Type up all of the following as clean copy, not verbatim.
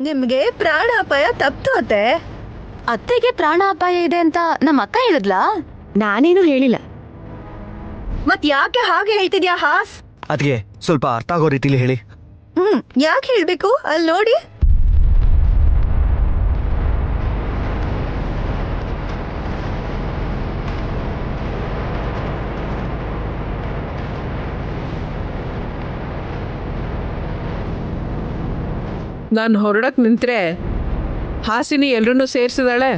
ನಿಮ್ಗೆ ಪ್ರಾಣಾಪಾಯ ತಪ್ತು ಅತ್ತೆ. ಅತ್ತೆಗೆ ಪ್ರಾಣ ಅಪಾಯ ಇದೆ ಅಂತ ನಮ್ಮ ಅಕ್ಕ ಹೇಳಿದ್ಲಾ? ನಾನೇನು ಹೇಳಿಲ್ಲ. ಮತ್ ಯಾಕೆ ಹಾಗೆ ಹೇಳ್ತಿದ್ಯಾ ಹಾಸ್? ಅದ್ಗೆ ಸ್ವಲ್ಪ ಅರ್ಥ ಆಗೋ ರೀತಿಲಿ ಹೇಳಿ. ಯಾಕೆ ಹೇಳ್ಬೇಕು? ಅಲ್ಲಿ ನೋಡಿ. ನಾನು ಹೊರಡಕ್ ನಿಂತ್ರೆ ಹಾಸಿನಿ ಎಲ್ರನ್ನೂ ಸೇರಿಸಿದಾಳೆ.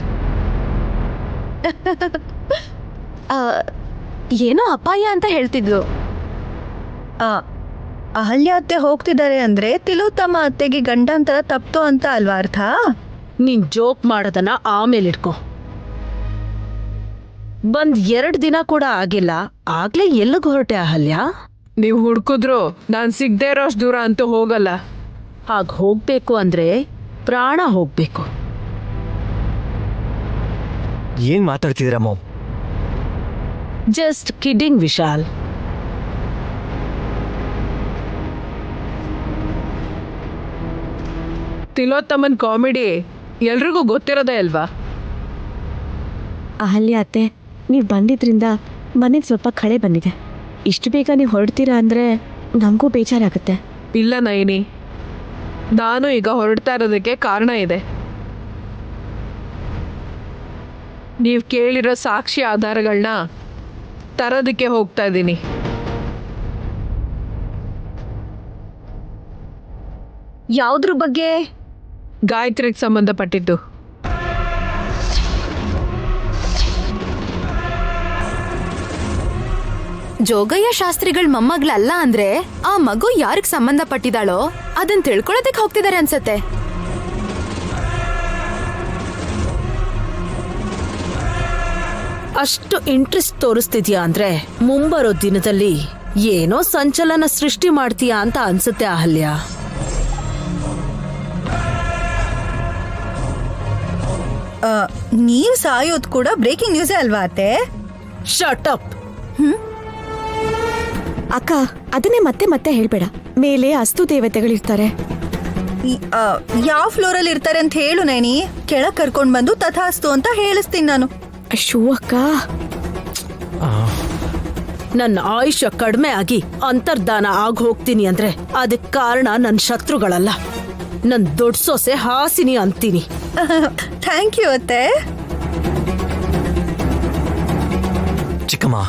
ಏನೋ ಅಪಾಯ ಅಂತ ಹೇಳ್ತಿದ್ಲು. ಅಹಲ್ಯ ಅತ್ತೆ ಹೋಗ್ತಿದ್ದಾರೆ ಅಂದ್ರೆ ತಿಲೋತ್ತಮ ಅತ್ತೆಗೆ ಗಂಡಂತರ ತಪ್ತು ಅಂತ ಅಲ್ವಾ ಅರ್ಥ? ನೀನ್ ಜೋಕ್ ಮಾಡೋದನ್ನ ಆಮೇಲೆ ಇಟ್ಕೋ. ಬಂದ್ 2 ದಿನ ಕೂಡ ಆಗಿಲ್ಲ, ಆಗ್ಲೇ ಎಲ್ಲಿಗೆ ಹೊರಟೆ ಅಹಲ್ಯ? ನೀವು ಹುಡ್ಕಿದ್ರು ನಾನು ಸಿಗದೆ ಇರೋಷ್ಟು ದೂರ ಅಂತೂ ಹೋಗಲ್ಲ. ಹಾಗೆ ಹೋಗ್ಬೇಕು ಅಂದ್ರೆ ಪ್ರಾಣ ಹೋಗ್ಬೇಕು. ಏನ್ ಮಾತಾಡ್ತಿದ್ದೀರಾ ಮಾಮ್? Just kidding Vishal. ತಿಲೋತ್ತಮನ್ ಕಾಮಿಡಿ ಎಲ್ರಿಗೂ ಗೊತ್ತಿರೋದೇ ಅಲ್ವಾ? ಅಹಲ್ಯ ಅತ್ತೆ, ನೀವು ಬಂದಿದ್ರಿಂದ ಮನೆಗೆ ಸ್ವಲ್ಪ ಕಳೆ ಬಂದಿದೆ. ಇಷ್ಟು ಬೇಗ ನೀವು ಹೊರಡ್ತೀರಾ ಅಂದರೆ ನಮಗೂ ಬೇಜಾರಾಗುತ್ತೆ. ಇಲ್ಲ ನೈನಿ, ನಾನು ಈಗ ಹೊರಡ್ತಾ ಇರೋದಕ್ಕೆ ಕಾರಣ ಇದೆ. ನೀವು ಕೇಳಿರೋ ಸಾಕ್ಷಿ ಆಧಾರಗಳನ್ನ ತರೋದಕ್ಕೆ ಹೋಗ್ತಾ ಇದ್ದೀನಿ. ಯಾವ್ದ್ರ ಬಗ್ಗೆ? ಗಾಯತ್ರಿಗೆ ಸಂಬಂಧಪಟ್ಟಿದ್ದು. ಜೋಗಯ್ಯ ಶಾಸ್ತ್ರಿಗಳ ಮೊಮ್ಮಗಳಲ್ಲ ಅಂದ್ರೆ ಆ ಮಗು ಯಾರಿಗ್ ಸಂಬಂಧಪಟ್ಟಿದಾಳೋ ಅದನ್ನ ತಿಳ್ಕೊಳದಕ್ಕೆ ಹೋಗ್ತಿದ್ದಾರೆ ಅನ್ಸತ್ತೆ. ಅಷ್ಟು ಇಂಟ್ರೆಸ್ಟ್ ತೋರಿಸ್ತಿದ್ಯಾ ಅಂದ್ರೆ ಮುಂಬರೋ ದಿನದಲ್ಲಿ ಏನೋ ಸಂಚಲನ ಸೃಷ್ಟಿ ಮಾಡ್ತೀಯಾ ಅಂತ ಅನ್ಸುತ್ತೆ ಅಹಲ್ಯ. ನೀವ್ ಸಾಯೋದ್ ಕೂಡ ಬ್ರೇಕಿಂಗ್ ನ್ಯೂಸೇ ಅಲ್ವಾ ಅತ್ತೆ? Shut up. ಅಕ್ಕ, ಅದನ್ನೇ ಮತ್ತೆ ಮತ್ತೆ ಹೇಳ್ಬೇಡ. ಮೇಲೆ ಅಸ್ತು ದೇವತೆಗಳಿರ್ತಾರೆ. ಯಾವ ಫ್ಲೋರಲ್ಲಿ ಇರ್ತಾರೆ ಅಂತ ಹೇಳು ನೈನಿ. ಕೆಳಗ್ ಕರ್ಕೊಂಡ್ ಬಂದು ತಥಾಸ್ತು ಅಂತ ಹೇಳಿಸ್ತೀನಿ ನಾನು. ಅಶ್ಶೋ ಅಕ್ಕ, ನನ್ನ ಆಯುಷ್ಯ ಕಡಿಮೆ ಆಗಿ ಅಂತರ್ಧಾನ ಆಗ್ ಹೋಗ್ತೀನಿ ಅಂದ್ರೆ ಅದಕ್ ಕಾರಣ ನನ್ನ ಶತ್ರುಗಳಲ್ಲ, ನನ್ ದೊಡ್ಡ ಸೊಸೆ ಹಾಸಿನಿ ಅಂತೀನಿ. ಥ್ಯಾಂಕ್ ಯು ಅತ್ತೆ. ಚಿಕ್ಕಮ್ಮ,